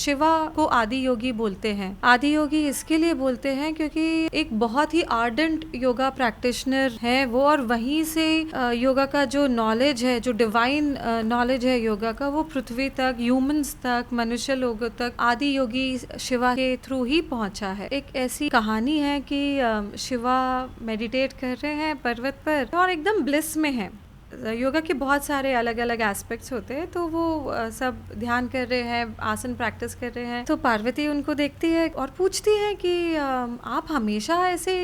शिवा को आदि योगी बोलते हैं। आदि योगी इसके लिए बोलते हैं क्योंकि एक बहुत ही आर्डेंट योगा प्रैक्टिशनर है वो, और वहीं से योगा का जो नॉलेज है, जो डिवाइन नॉलेज है योगा का, वो पृथ्वी तक, ह्यूमंस तक, मनुष्य लोगों तक आदि योगी शिवा के थ्रू ही पहुंचा है। एक ऐसी कहानी है कि शिवा मेडिटेट कर रहे हैं पर्वत पर और एकदम ब्लिस में है। योगा के बहुत सारे अलग अलग एस्पेक्ट्स होते हैं, तो वो सब ध्यान कर रहे हैं, आसन प्रैक्टिस कर रहे हैं। तो पार्वती उनको देखती है और पूछती है कि आप हमेशा ऐसे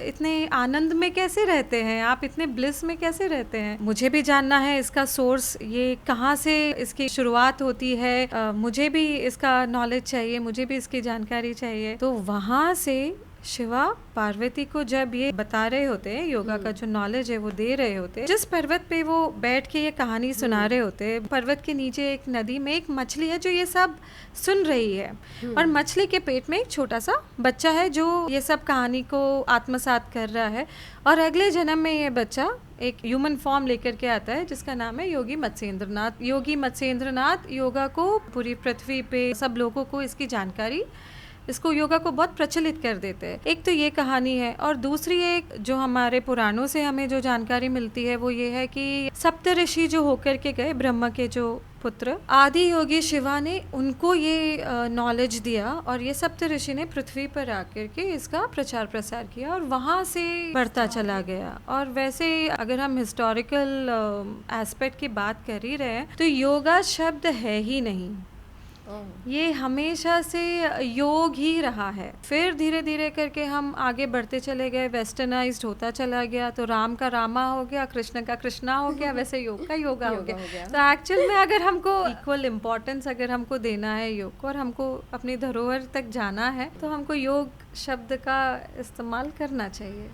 इतने आनंद में कैसे रहते हैं, आप इतने ब्लिस में कैसे रहते हैं? मुझे भी जानना है इसका सोर्स, ये कहाँ से इसकी शुरुआत होती है, मुझे भी इसका नॉलेज चाहिए, मुझे भी इसकी जानकारी चाहिए। तो वहाँ से शिवा पार्वती को जब ये बता रहे होते हैं, योगा का जो नॉलेज है वो दे रहे होते हैं, जिस पर्वत पे वो बैठ के ये कहानी सुना रहे होते हैं, पर्वत के नीचे एक नदी में एक मछली है जो ये सब सुन रही है, और मछली के पेट में एक छोटा सा बच्चा है जो ये सब कहानी को आत्मसात कर रहा है, और अगले जन्म में ये बच्चा एक ह्यूमन फॉर्म लेकर के आता है जिसका नाम है योगी मत्स्येंद्रनाथ। योगी मत्स्येंद्रनाथ योगा को पूरी पृथ्वी पे सब लोगों को इसकी जानकारी, इसको योगा को बहुत प्रचलित कर देते हैं। एक तो ये कहानी है, और दूसरी एक जो हमारे पुराणों से हमें जो जानकारी मिलती है वो ये है कि सप्तऋषि जो होकर के गए, ब्रह्मा के जो पुत्र, आदि योगी शिवा ने उनको ये नॉलेज दिया, और ये सप्तऋषि ने पृथ्वी पर आकर के इसका प्रचार प्रसार किया और वहाँ से बढ़ता चला गया। और वैसे अगर हम हिस्टोरिकल एस्पेक्ट की बात कर ही रहे हैं तो योगा शब्द है ही नहीं, ये हमेशा से योग ही रहा है। फिर धीरे धीरे करके हम आगे बढ़ते चले गए, वेस्टर्नाइज्ड होता चला गया, तो राम का रामा हो गया, कृष्ण का कृष्णा हो गया, वैसे योग का योगा हो गया। तो एक्चुअल में अगर हमको इक्वल इम्पोर्टेंस अगर हमको देना है योग को, और हमको अपनी धरोहर तक जाना है, तो हमको योग शब्द का इस्तेमाल करना चाहिए।